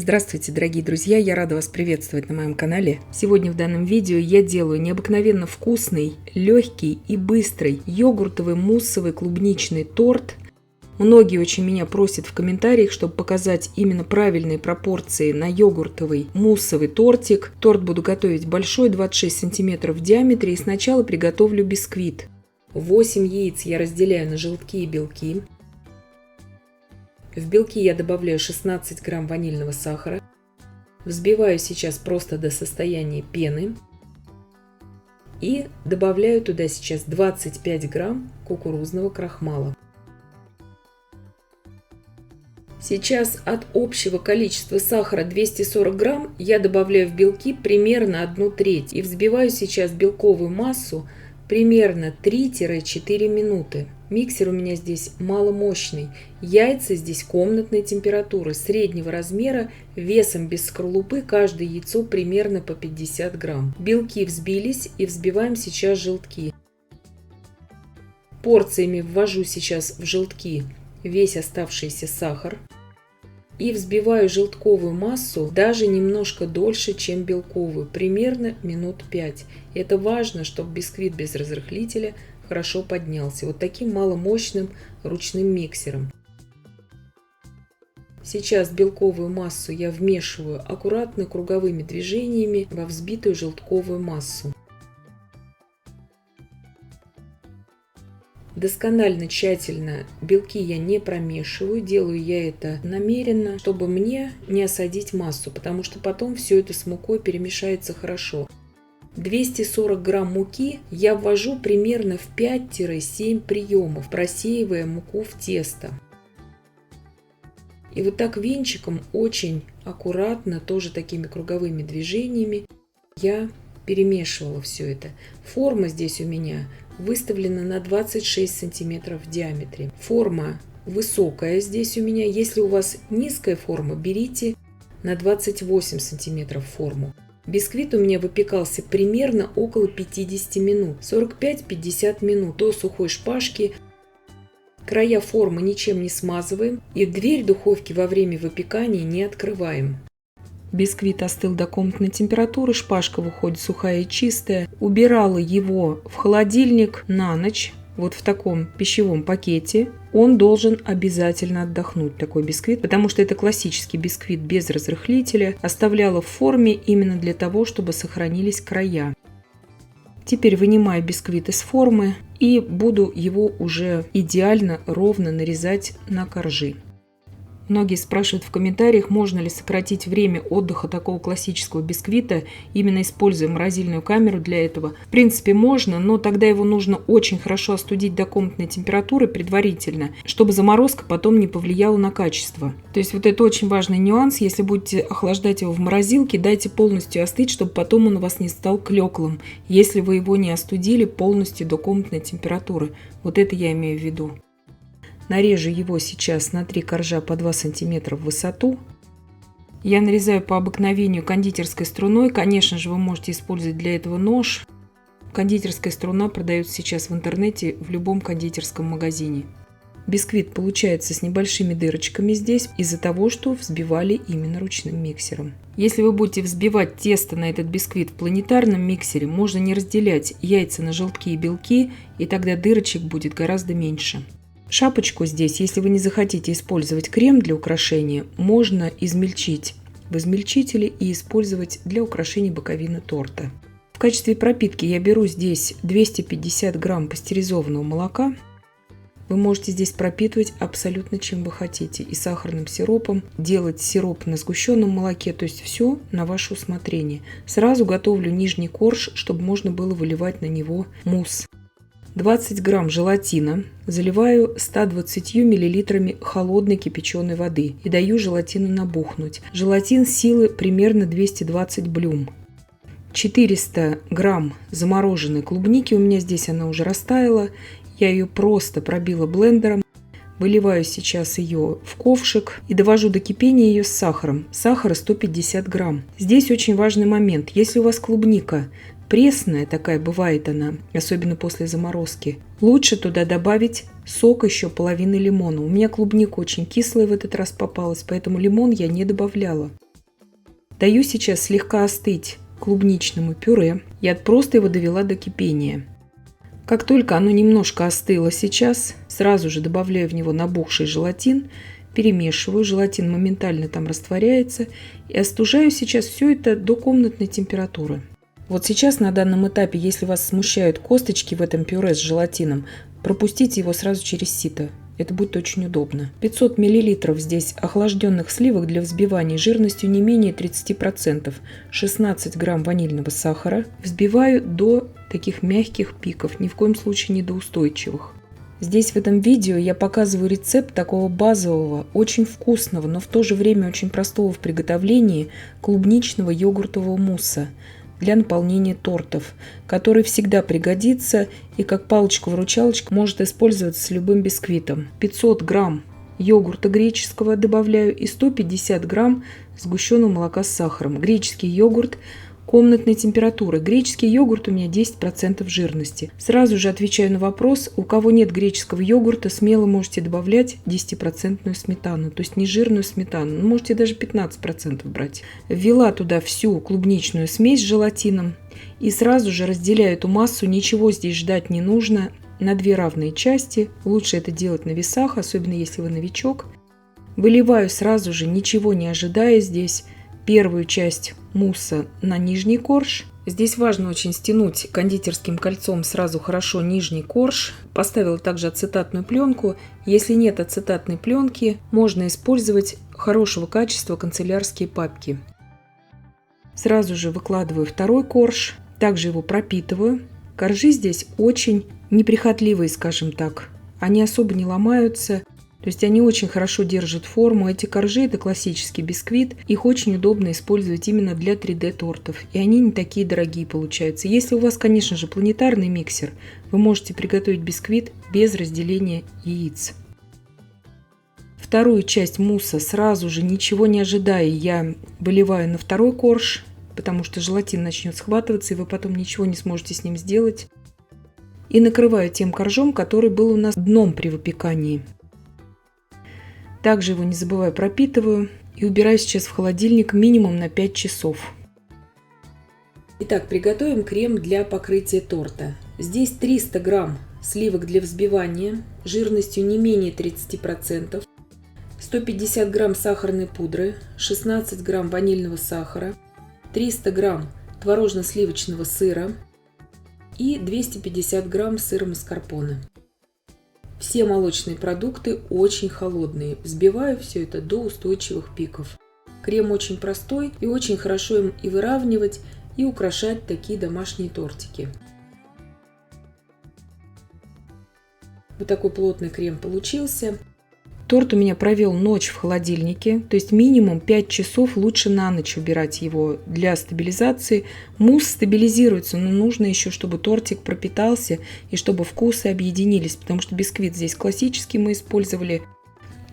Здравствуйте, дорогие друзья! Я рада вас приветствовать на моем канале. Сегодня в данном видео я делаю необыкновенно вкусный, легкий и быстрый йогуртовый муссовый клубничный торт. Многие очень меня просят в комментариях, чтобы показать именно правильные пропорции на йогуртовый муссовый тортик. Торт буду готовить большой, 26 см в диаметре, и сначала приготовлю бисквит. 8 яиц я разделяю на желтки и белки. В белки я добавляю 16 грамм ванильного сахара. Взбиваю сейчас просто до состояния пены. И добавляю туда сейчас 25 грамм кукурузного крахмала. Сейчас от общего количества сахара 240 грамм я добавляю в белки примерно 1/3. И взбиваю сейчас белковую массу примерно 3-4 минуты. Миксер у меня здесь маломощный. Яйца здесь комнатной температуры, среднего размера, весом без скорлупы, каждое яйцо примерно по 50 грамм. Белки взбились, и взбиваем сейчас желтки. Порциями ввожу сейчас в желтки весь оставшийся сахар. И взбиваю желтковую массу даже немножко дольше, чем белковую, примерно минут 5. Это важно, чтобы бисквит без разрыхлителя хорошо поднялся. Вот таким маломощным ручным миксером. Сейчас белковую массу я вмешиваю аккуратно круговыми движениями во взбитую желтковую массу. Досконально, тщательно белки я не промешиваю, делаю я это намеренно, чтобы мне не осадить массу, потому что потом все это с мукой перемешается хорошо. 240 грамм муки я ввожу примерно в 5-7 приемов, просеивая муку в тесто. И вот так венчиком очень аккуратно, тоже такими круговыми движениями, я перемешивала все это. Форма здесь у меня выставлена на 26 сантиметров в диаметре. Форма высокая здесь у меня. Если у вас низкая форма, берите на 28 сантиметров форму. Бисквит у меня выпекался примерно около 50 минут, 45-50 минут до сухой шпажки. Края формы ничем не смазываем и дверь духовки во время выпекания не открываем. Бисквит остыл до комнатной температуры, шпажка выходит сухая и чистая. Убирала его в холодильник на ночь, вот в таком пищевом пакете. Он должен обязательно отдохнуть, такой бисквит, потому что это классический бисквит без разрыхлителя. Оставляла в форме именно для того, чтобы сохранились края. Теперь вынимаю бисквит из формы и буду его уже идеально ровно нарезать на коржи. Многие спрашивают в комментариях, можно ли сократить время отдыха такого классического бисквита, именно используя морозильную камеру для этого. В принципе, можно, но тогда его нужно очень хорошо остудить до комнатной температуры предварительно, чтобы заморозка потом не повлияла на качество. То есть вот это очень важный нюанс. Если будете охлаждать его в морозилке, дайте полностью остыть, чтобы потом он у вас не стал клеклым, если вы его не остудили полностью до комнатной температуры. Вот это я имею в виду. Нарежу его сейчас на 3 коржа по 2 см в высоту. Я нарезаю по обыкновению кондитерской струной. Конечно же, вы можете использовать для этого нож. Кондитерская струна продается сейчас в интернете в любом кондитерском магазине. Бисквит получается с небольшими дырочками здесь из-за того, что взбивали именно ручным миксером. Если вы будете взбивать тесто на этот бисквит в планетарном миксере, можно не разделять яйца на желтки и белки, и тогда дырочек будет гораздо меньше. Шапочку здесь, если вы не захотите использовать крем для украшения, можно измельчить в измельчителе и использовать для украшения боковины торта. В качестве пропитки я беру здесь 250 грамм пастеризованного молока. Вы можете здесь пропитывать абсолютно чем вы хотите. И сахарным сиропом, делать сироп на сгущенном молоке, то есть все на ваше усмотрение. Сразу готовлю нижний корж, чтобы можно было выливать на него мусс. 20 грамм желатина заливаю 120 миллилитрами холодной кипяченой воды и даю желатину набухнуть. Желатин силы примерно 220 блюм. 400 грамм замороженной клубники, у меня здесь она уже растаяла. Я ее просто пробила блендером. Выливаю сейчас ее в ковшик и довожу до кипения ее с сахаром. Сахара 150 грамм. Здесь очень важный момент. Если у вас клубника пресная, такая бывает она, особенно после заморозки, лучше туда добавить сок еще половины лимона. У меня клубника очень кислая в этот раз попалась, поэтому лимон я не добавляла. Даю сейчас слегка остыть клубничному пюре. Я просто его довела до кипения. Как только оно немножко остыло сейчас, сразу же добавляю в него набухший желатин, перемешиваю, желатин моментально там растворяется и остужаю сейчас все это до комнатной температуры. Вот сейчас на данном этапе, если вас смущают косточки в этом пюре с желатином, пропустите его сразу через сито. Это будет очень удобно. 500 мл здесь охлажденных сливок для взбивания жирностью не менее 30%. 16 грамм ванильного сахара. Взбиваю до таких мягких пиков, ни в коем случае не до устойчивых. Здесь в этом видео я показываю рецепт такого базового, очень вкусного, но в то же время очень простого в приготовлении клубничного йогуртового мусса для наполнения тортов, который всегда пригодится и как палочка-выручалочка может использоваться с любым бисквитом. 500 грамм йогурта греческого добавляю и 150 грамм сгущенного молока с сахаром. Греческий йогурт комнатной температуры. Греческий йогурт у меня 10% жирности. Сразу же отвечаю на вопрос, у кого нет греческого йогурта, смело можете добавлять 10% сметану, то есть нежирную сметану. Можете даже 15% брать. Ввела туда всю клубничную смесь с желатином и сразу же разделяю эту массу, ничего здесь ждать не нужно, на 2 равные части. Лучше это делать на весах, особенно если вы новичок. Выливаю сразу же, ничего не ожидая здесь, первую часть мусса на нижний корж. Здесь важно очень стянуть кондитерским кольцом сразу хорошо нижний корж. Поставила также ацетатную пленку. Если нет ацетатной пленки, можно использовать хорошего качества канцелярские папки. Сразу же выкладываю второй корж. Также его пропитываю. Коржи здесь очень неприхотливые, скажем так. Они особо не ломаются. То есть они очень хорошо держат форму. Эти коржи – это классический бисквит. Их очень удобно использовать именно для 3D-тортов. И они не такие дорогие получаются. Если у вас, конечно же, планетарный миксер, вы можете приготовить бисквит без разделения яиц. Вторую часть мусса сразу же, ничего не ожидая, я выливаю на второй корж, потому что желатин начнет схватываться, и вы потом ничего не сможете с ним сделать. И накрываю тем коржом, который был у нас дном при выпекании. Также его не забываю пропитываю и убираю сейчас в холодильник минимум на 5 часов. Итак, приготовим крем для покрытия торта. Здесь 300 грамм сливок для взбивания жирностью не менее 30%, 150 грамм сахарной пудры, 16 грамм ванильного сахара, 300 грамм творожно-сливочного сыра и 250 грамм сыра маскарпоне. Все молочные продукты очень холодные. Взбиваю все это до устойчивых пиков. Крем очень простой и очень хорошо им и выравнивать, и украшать такие домашние тортики. Вот такой плотный крем получился. Торт у меня провел ночь в холодильнике, то есть минимум 5 часов, лучше на ночь убирать его для стабилизации. Мусс стабилизируется, но нужно еще, чтобы тортик пропитался и чтобы вкусы объединились, потому что бисквит здесь классический мы использовали.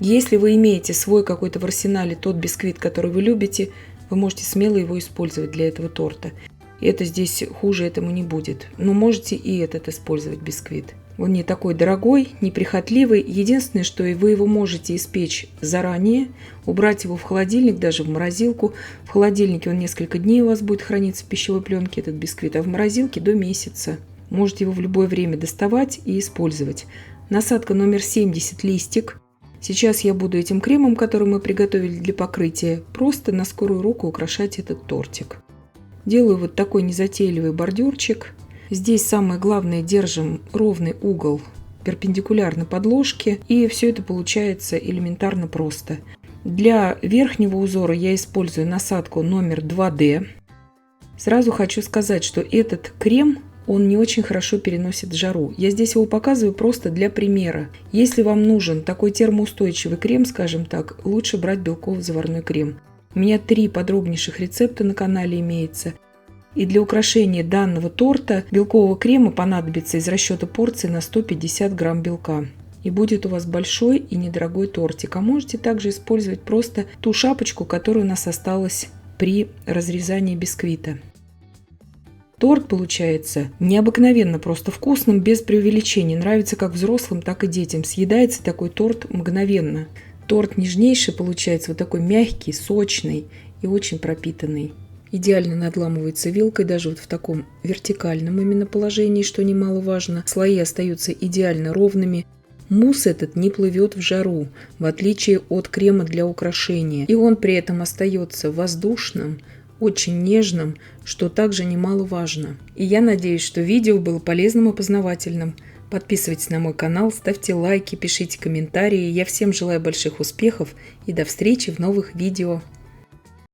Если вы имеете свой какой-то в арсенале тот бисквит, который вы любите, вы можете смело его использовать для этого торта. Это здесь хуже этому не будет, но можете и этот использовать бисквит. Он не такой дорогой, неприхотливый. Единственное, что вы его можете испечь заранее, убрать его в холодильник, даже в морозилку. В холодильнике он несколько дней у вас будет храниться в пищевой пленке, этот бисквит, а в морозилке до месяца. Можете его в любое время доставать и использовать. Насадка номер 70, листик. Сейчас я буду этим кремом, который мы приготовили для покрытия, просто на скорую руку украшать этот тортик. Делаю вот такой незатейливый бордюрчик. Здесь самое главное, держим ровный угол перпендикулярно подложке, и все это получается элементарно просто. Для верхнего узора я использую насадку номер 2D. Сразу хочу сказать, что этот крем, он не очень хорошо переносит жару. Я здесь его показываю просто для примера. Если вам нужен такой термоустойчивый крем, скажем так, лучше брать белково-заварной крем. У меня 3 подробнейших рецепта на канале имеется. И для украшения данного торта белкового крема понадобится из расчета порции на 150 грамм белка. И будет у вас большой и недорогой тортик. А можете также использовать просто ту шапочку, которая у нас осталась при разрезании бисквита. Торт получается необыкновенно просто вкусным, без преувеличения. Нравится как взрослым, так и детям. Съедается такой торт мгновенно. Торт нежнейший получается, вот такой мягкий, сочный. и очень пропитанный. Идеально надламывается вилкой даже вот в таком вертикальном именно положении, что немаловажно. Слои остаются идеально ровными. Мусс этот не плывет в жару, в отличие от крема для украшения. И он при этом остается воздушным, очень нежным, что также немаловажно. И я надеюсь, что видео было полезным и познавательным. Подписывайтесь на мой канал, ставьте лайки, пишите комментарии. Я всем желаю больших успехов и до встречи в новых видео.